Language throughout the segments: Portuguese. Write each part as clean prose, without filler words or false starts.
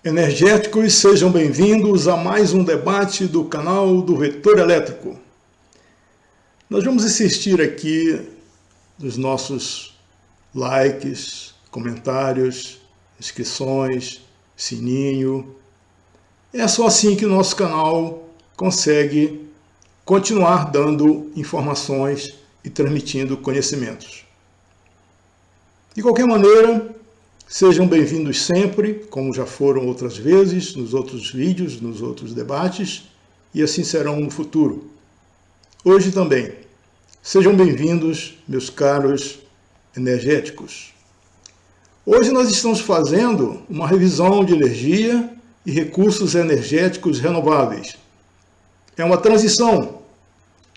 Energéticos, sejam bem-vindos a mais um debate do canal do Vetor Elétrico. Nós vamos insistir aqui nos nossos likes, comentários, inscrições, sininho. É só assim que o nosso canal consegue continuar dando informações e transmitindo conhecimentos. De qualquer maneira, sejam bem-vindos sempre, como já foram outras vezes, nos outros vídeos, nos outros debates, e assim serão no futuro. Hoje também, sejam bem-vindos, meus caros energéticos. Hoje nós estamos fazendo uma revisão de energia e recursos energéticos renováveis. É uma transição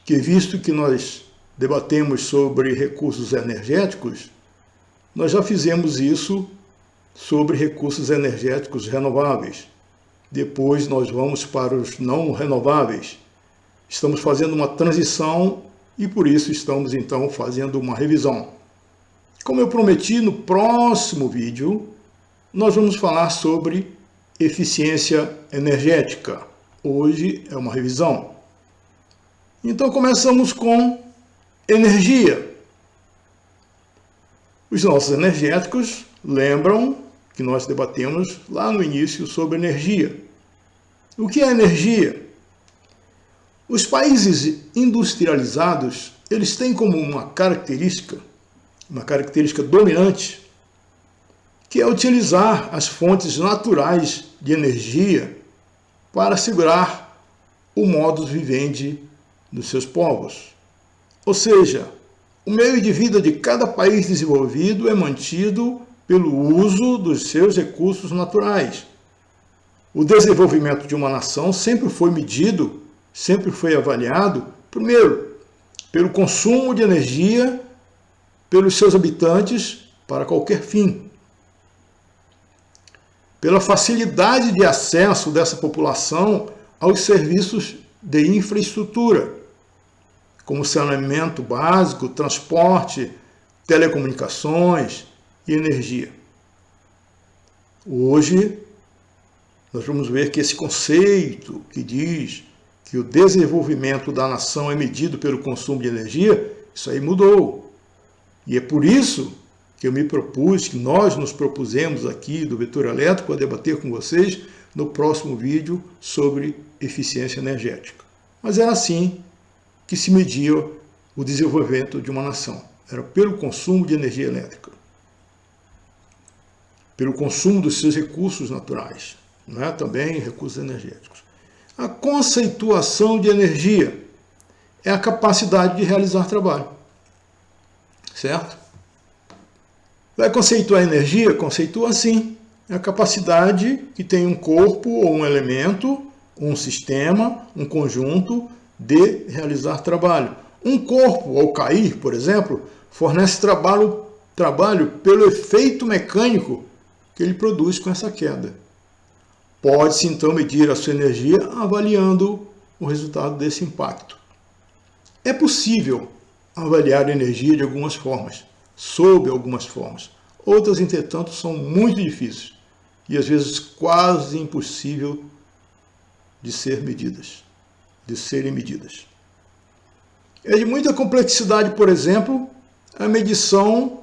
que, visto que nós debatemos sobre recursos energéticos, nós já fizemos isso sobre recursos energéticos renováveis. Depois nós vamos para os não renováveis. Estamos fazendo uma transição e por isso estamos então fazendo uma revisão. Como eu prometi, no próximo vídeo nós vamos falar sobre eficiência energética. Hoje é uma revisão. Então começamos com energia. Os nossos energéticos lembram que nós debatemos lá no início sobre energia. O que é energia? Os países industrializados, eles têm como uma característica dominante, que é utilizar as fontes naturais de energia para assegurar o modus vivendi dos seus povos. Ou seja, o meio de vida de cada país desenvolvido é mantido pelo uso dos seus recursos naturais. O desenvolvimento de uma nação sempre foi medido, sempre foi avaliado, primeiro, pelo consumo de energia pelos seus habitantes para qualquer fim. Pela facilidade de acesso dessa população aos serviços de infraestrutura, como saneamento básico, transporte, telecomunicações e energia. Hoje, nós vamos ver que esse conceito que diz que o desenvolvimento da nação é medido pelo consumo de energia, isso aí mudou. E é por isso que eu me propus, que nós nos propusemos aqui do Vetor Elétrico a debater com vocês no próximo vídeo sobre eficiência energética. Mas era assim que se media o desenvolvimento de uma nação. Era pelo consumo de energia elétrica, pelo consumo dos seus recursos naturais, né? Também recursos energéticos. A conceituação de energia é a capacidade de realizar trabalho, certo? Vai conceituar a energia? Conceitua assim, é a capacidade que tem um corpo ou um elemento, um sistema, um conjunto de realizar trabalho. Um corpo, ao cair, por exemplo, fornece trabalho pelo efeito mecânico que ele produz com essa queda. Pode-se então medir a sua energia avaliando o resultado desse impacto. É possível avaliar a energia de algumas formas, sob algumas formas. Outras, entretanto, são muito difíceis e às vezes quase impossível de serem medidas. É de muita complexidade, por exemplo, a medição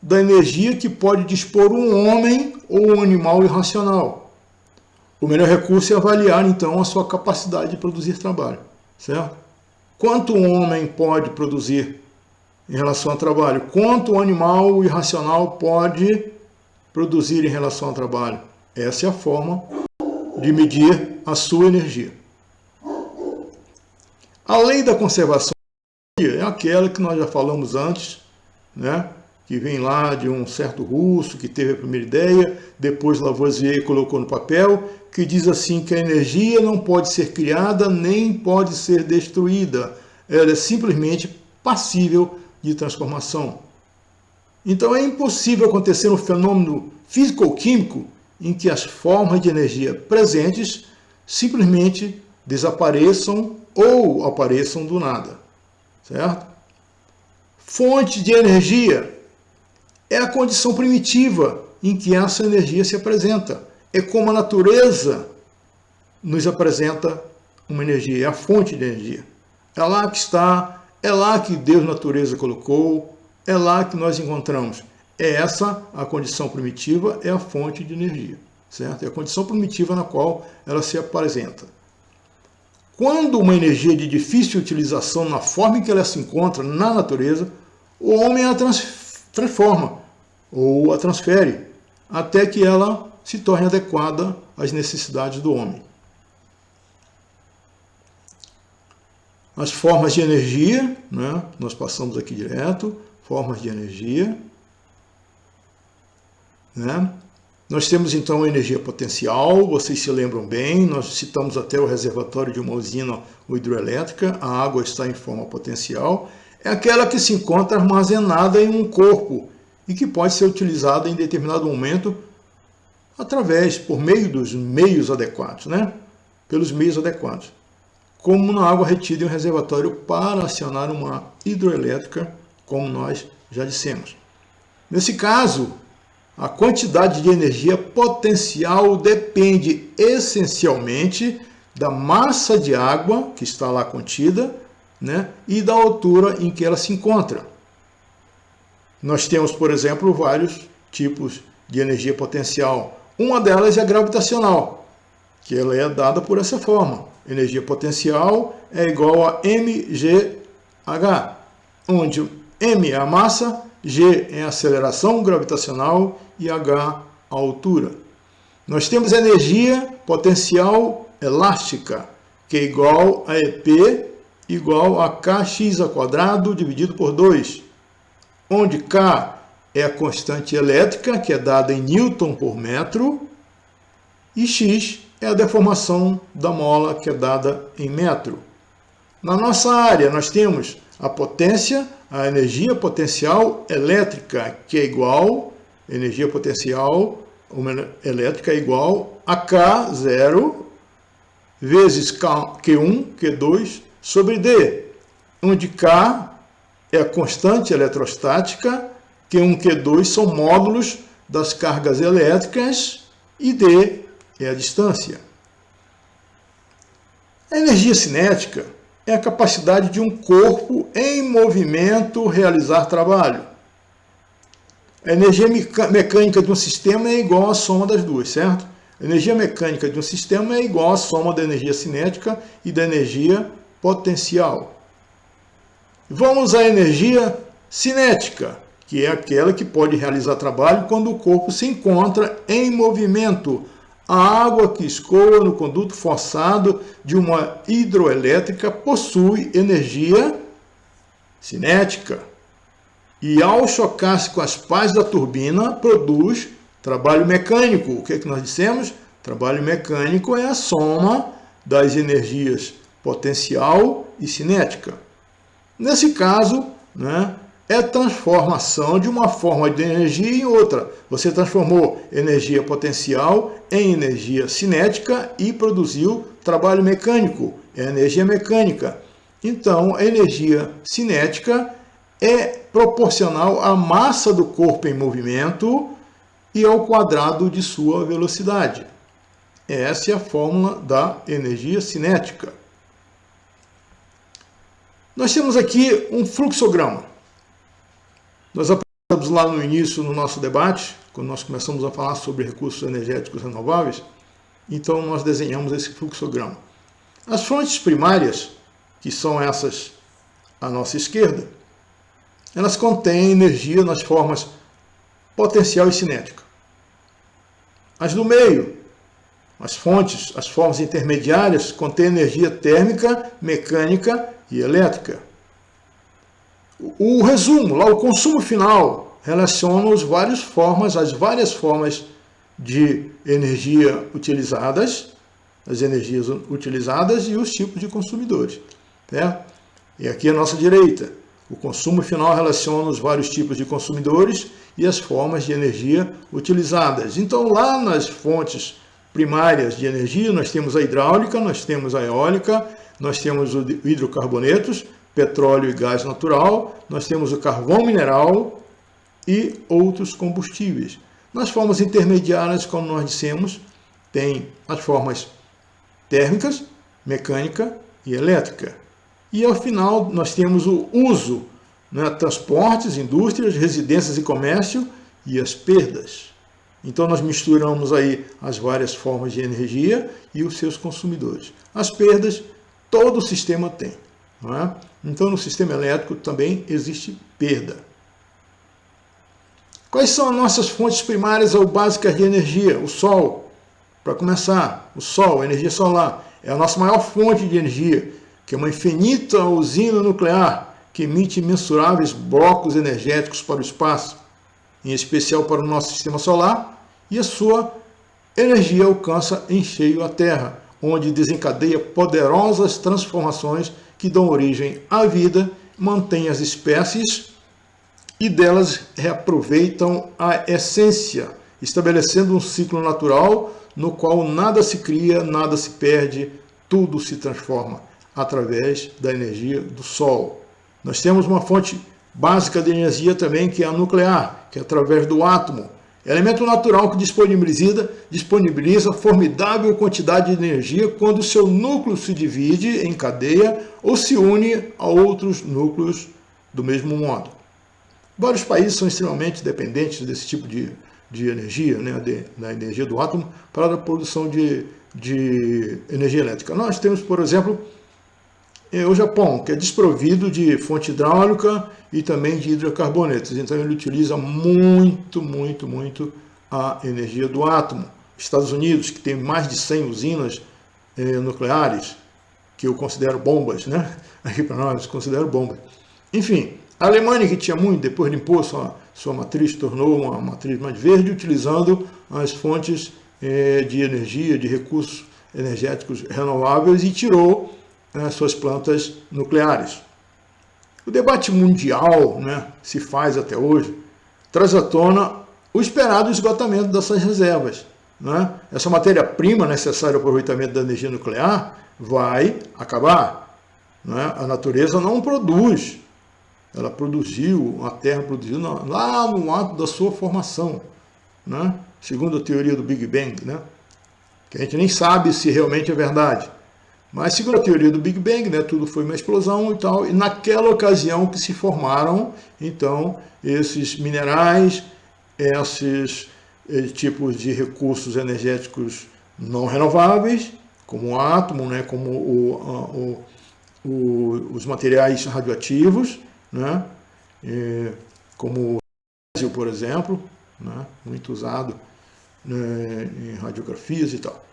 da energia que pode dispor um homem ou um animal irracional. O melhor recurso é avaliar, então, a sua capacidade de produzir trabalho, certo? Quanto um homem pode produzir em relação ao trabalho? Quanto um animal irracional pode produzir em relação ao trabalho? Essa é a forma de medir a sua energia. A lei da conservação de energia é aquela que nós já falamos antes, né? Que vem lá de um certo russo que teve a primeira ideia, depois Lavoisier colocou no papel, que diz assim que a energia não pode ser criada nem pode ser destruída. Ela é simplesmente passível de transformação. Então é impossível acontecer um fenômeno físico-químico em que as formas de energia presentes simplesmente desapareçam ou apareçam do nada, certo? Fonte de energia é a condição primitiva em que essa energia se apresenta. é como a natureza nos apresenta uma energia, é a fonte de energia. É lá que está, é lá que Deus, natureza, colocou, é lá que nós encontramos. É essa a condição primitiva, é a fonte de energia, certo? É a condição primitiva na qual ela se apresenta. Quando uma energia de difícil utilização na forma em que ela se encontra na natureza, o homem a transforma ou a transfere até que ela se torne adequada às necessidades do homem. As formas de energia, né? Nós passamos aqui direto, formas de energia. Né? Nós temos então a energia potencial, vocês se lembram bem, nós citamos até o reservatório de uma usina hidroelétrica, a água está em forma potencial, é aquela que se encontra armazenada em um corpo e que pode ser utilizada em determinado momento por meio dos meios adequados, né? Pelos meios adequados, como na água retida em um reservatório para acionar uma hidroelétrica, como nós já dissemos. Nesse caso, a quantidade de energia potencial depende essencialmente da massa de água que está lá contida, né, e da altura em que ela se encontra. Nós temos, por exemplo, vários tipos de energia potencial. Uma delas é a gravitacional, que ela é dada por essa forma. Energia potencial é igual a mgh, onde m é a massa, g é a aceleração gravitacional e h a altura. Nós temos energia potencial elástica, que é igual a EP igual a kx² dividido por 2, onde k é a constante elétrica, que é dada em Newton por metro, e x é a deformação da mola, que é dada em metro. Na nossa área, nós temos a potência, a energia potencial elétrica, que é igual, energia potencial elétrica é igual a K0 vezes Q1, Q2 sobre D, onde K é a constante eletrostática, Q1, Q2 são módulos das cargas elétricas e D é a distância. A energia cinética é a capacidade de um corpo em movimento realizar trabalho. A energia mecânica de um sistema é igual à soma das duas, certo? A energia mecânica de um sistema é igual à soma da energia cinética e da energia potencial. Vamos à energia cinética, que é aquela que pode realizar trabalho quando o corpo se encontra em movimento. A água que escoa no conduto forçado de uma hidroelétrica possui energia cinética. E ao chocar-se com as pás da turbina, produz trabalho mecânico. O que é que nós dissemos? Trabalho mecânico é a soma das energias potencial e cinética. Nesse caso, né, é transformação de uma forma de energia em outra. Você transformou energia potencial em energia cinética e produziu trabalho mecânico, é energia mecânica. Então, a energia cinética é proporcional à massa do corpo em movimento e ao quadrado de sua velocidade. Essa é a fórmula da energia cinética. Nós temos aqui um fluxograma. Nós aprendemos lá no início, no nosso debate, quando nós começamos a falar sobre recursos energéticos renováveis, então nós desenhamos esse fluxograma. As fontes primárias, que são essas à nossa esquerda, elas contêm energia nas formas potencial e cinética. As do meio, as formas intermediárias, contêm energia térmica, mecânica e elétrica. O resumo, lá o consumo final, relaciona as várias formas de energia utilizadas, as energias utilizadas e os tipos de consumidores. Né? E aqui à nossa direita, o consumo final relaciona os vários tipos de consumidores e as formas de energia utilizadas. Então, lá nas fontes primárias de energia, nós temos a hidráulica, nós temos a eólica, nós temos os hidrocarbonetos, petróleo e gás natural, nós temos o carvão mineral e outros combustíveis. Nas formas intermediárias, como nós dissemos, tem as formas térmicas, mecânica e elétrica. E ao final nós temos o uso, né, transportes, indústrias, residências e comércio e as perdas. Então nós misturamos aí as várias formas de energia e os seus consumidores. As perdas todo o sistema tem, não é? Então no sistema elétrico também existe perda. Quais são as nossas fontes primárias ou básicas de energia? O Sol, para começar, o Sol, a energia solar, é a nossa maior fonte de energia, que é uma infinita usina nuclear que emite imensuráveis blocos energéticos para o espaço, em especial para o nosso sistema solar, e a sua energia alcança em cheio a Terra, onde desencadeia poderosas transformações que dão origem à vida, mantém as espécies e delas reaproveitam a essência, estabelecendo um ciclo natural no qual nada se cria, nada se perde, tudo se transforma através da energia do Sol. Nós temos uma fonte básica de energia também, que é a nuclear, que é através do átomo, elemento natural que disponibiliza formidável quantidade de energia quando seu núcleo se divide em cadeia ou se une a outros núcleos do mesmo modo. Vários países são extremamente dependentes desse tipo de energia, né, da energia do átomo, para a produção de energia elétrica. Nós temos, por exemplo, o Japão, que é desprovido de fonte hidráulica e também de hidrocarbonetos. Então ele utiliza muito a energia do átomo. Estados Unidos, que tem mais de 100 usinas nucleares, que eu considero bombas, né? Aqui para nós, considero bombas. Enfim, a Alemanha, que tinha muito, depois limpou sua matriz, tornou uma matriz mais verde, utilizando as fontes de energia, de recursos energéticos renováveis, e tirou suas plantas nucleares. O debate mundial, né, se faz até hoje, traz à tona o esperado esgotamento dessas reservas, né? Essa matéria-prima necessária ao aproveitamento da energia nuclear vai acabar, né? A natureza não produz. Ela produziu, a Terra produziu lá no ato da sua formação, né? Segundo a teoria do Big Bang, né? Que a gente nem sabe se realmente é verdade. Mas segundo a teoria do Big Bang, né, tudo foi uma explosão e tal, e naquela ocasião que se formaram, então, esses minerais, esses tipos de recursos energéticos não renováveis, como o átomo, né, como os materiais radioativos, né, como o césio, por exemplo, né, muito usado, né, em radiografias e tal.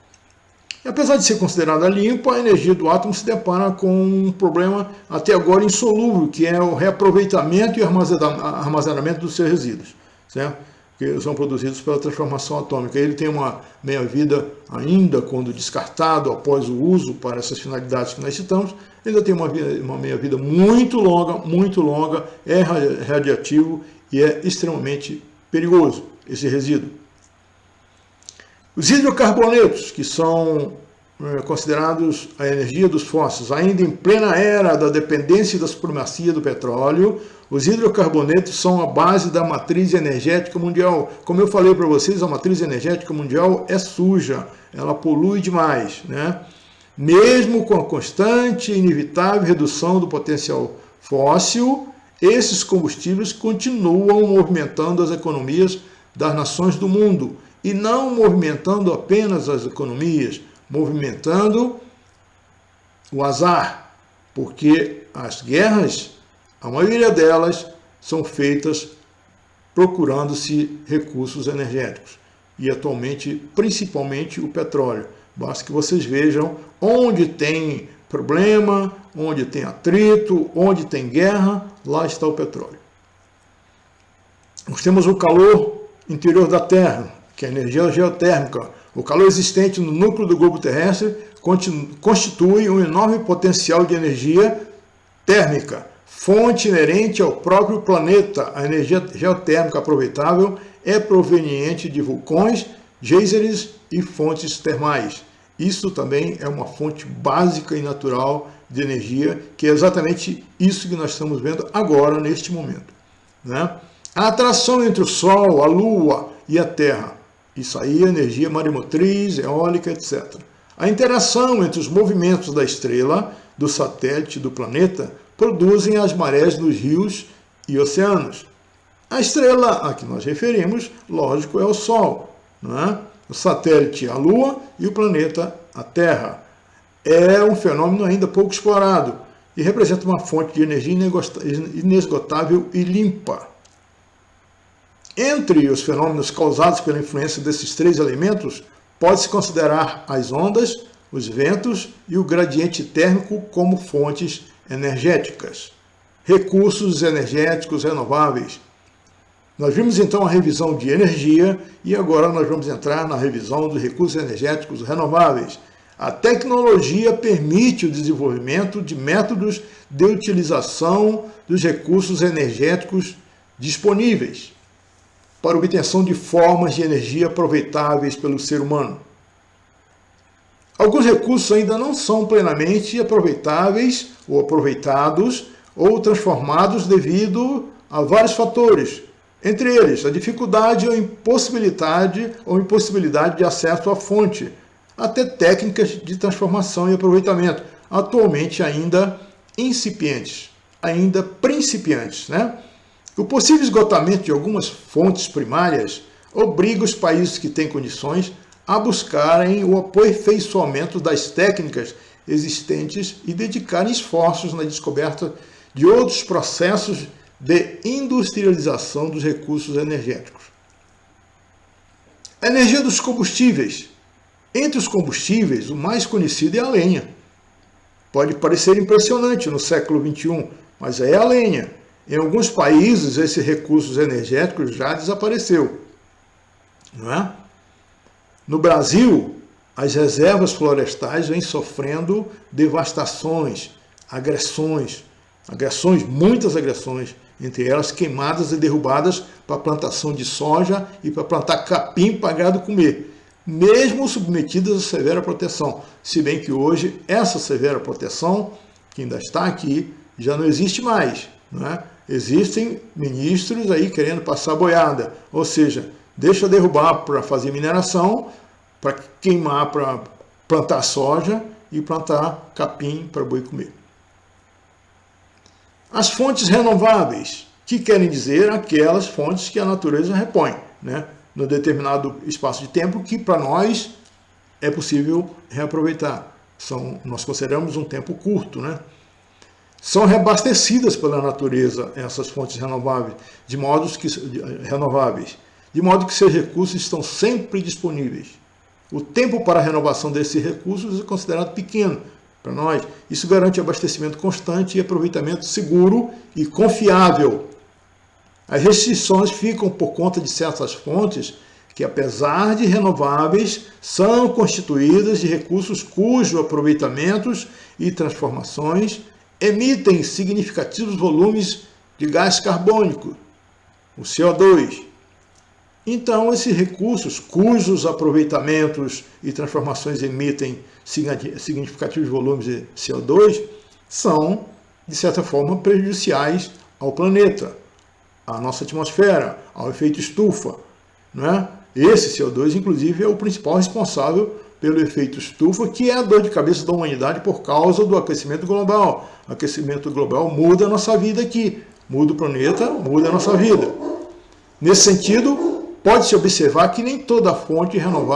E apesar de ser considerada limpa, a energia do átomo se depara com um problema até agora insolúvel, que é o reaproveitamento e armazenamento dos seus resíduos, certo? Que são produzidos pela transformação atômica. Ele tem uma meia-vida ainda, quando descartado após o uso para essas finalidades que nós citamos, ainda tem uma meia-vida muito longa, é radiativo e é extremamente perigoso esse resíduo. Os hidrocarbonetos, que são considerados a energia dos fósseis, ainda em plena era da dependência e da supremacia do petróleo, os hidrocarbonetos são a base da matriz energética mundial. Como eu falei para vocês, a matriz energética mundial é suja, ela polui demais, né? Mesmo com a constante e inevitável redução do potencial fóssil, esses combustíveis continuam movimentando as economias das nações do mundo, e não movimentando apenas as economias, movimentando o azar, porque as guerras, a maioria delas, são feitas procurando-se recursos energéticos, e atualmente, principalmente o petróleo. Basta que vocês vejam onde tem problema, onde tem atrito, onde tem guerra, lá está o petróleo. Nós temos o calor interior da Terra, que é a energia geotérmica. O calor existente no núcleo do globo terrestre constitui um enorme potencial de energia térmica, fonte inerente ao próprio planeta. A energia geotérmica aproveitável é proveniente de vulcões, geysers e fontes termais. Isso também é uma fonte básica e natural de energia, que é exatamente isso que nós estamos vendo agora, neste momento, né? A atração entre o Sol, a Lua e a Terra Isso aí é energia maremotriz, eólica, etc. A interação entre os movimentos da estrela, do satélite e do planeta produzem as marés nos rios e oceanos. A estrela a que nós referimos, lógico, é o Sol, não é? O satélite, a Lua, e o planeta, a Terra. É um fenômeno ainda pouco explorado e representa uma fonte de energia inesgotável e limpa. Entre os fenômenos causados pela influência desses três elementos, pode-se considerar as ondas, os ventos e o gradiente térmico como fontes energéticas. Recursos energéticos renováveis. Nós vimos então a revisão de energia e agora nós vamos entrar na revisão dos recursos energéticos renováveis. A tecnologia permite o desenvolvimento de métodos de utilização dos recursos energéticos disponíveis para obtenção de formas de energia aproveitáveis pelo ser humano. Alguns recursos ainda não são plenamente aproveitáveis ou aproveitados ou transformados devido a vários fatores, entre eles a dificuldade ou impossibilidade de acesso à fonte, até técnicas de transformação e aproveitamento, atualmente ainda incipientes, ainda principiantes, né? O possível esgotamento de algumas fontes primárias obriga os países que têm condições a buscarem o aperfeiçoamento das técnicas existentes e dedicarem esforços na descoberta de outros processos de industrialização dos recursos energéticos. A energia dos combustíveis. Entre os combustíveis, o mais conhecido é a lenha. Pode parecer impressionante no século XXI, mas é a lenha. Em alguns países, esses recursos energéticos já desapareceu, não é? No Brasil, as reservas florestais vêm sofrendo devastações, agressões, muitas agressões, entre elas queimadas e derrubadas para plantação de soja e para plantar capim para gado comer, mesmo submetidas a severa proteção, se bem que hoje essa severa proteção, que ainda está aqui, já não existe mais, não é? Existem ministros aí querendo passar boiada, ou seja, deixa derrubar para fazer mineração, para queimar para plantar soja e plantar capim para boi comer. As fontes renováveis, que querem dizer aquelas fontes que a natureza repõe, né? No determinado espaço de tempo que para nós é possível reaproveitar. Nós consideramos um tempo curto, né? São reabastecidas pela natureza essas fontes renováveis, de modo que seus recursos estão sempre disponíveis. O tempo para a renovação desses recursos é considerado pequeno para nós. Isso garante abastecimento constante e aproveitamento seguro e confiável. As restrições ficam por conta de certas fontes que, apesar de renováveis, são constituídas de recursos cujos aproveitamentos e transformações emitem significativos volumes de gás carbônico, o CO2. Então, esses recursos cujos aproveitamentos e transformações emitem significativos volumes de CO2 são, de certa forma, prejudiciais ao planeta, à nossa atmosfera, ao efeito estufa, não é? Esse CO2, inclusive, é o principal responsável pelo efeito estufa, que é a dor de cabeça da humanidade por causa do aquecimento global. O aquecimento global muda a nossa vida aqui, muda o planeta, muda a nossa vida. Nesse sentido, pode-se observar que nem toda fonte renovável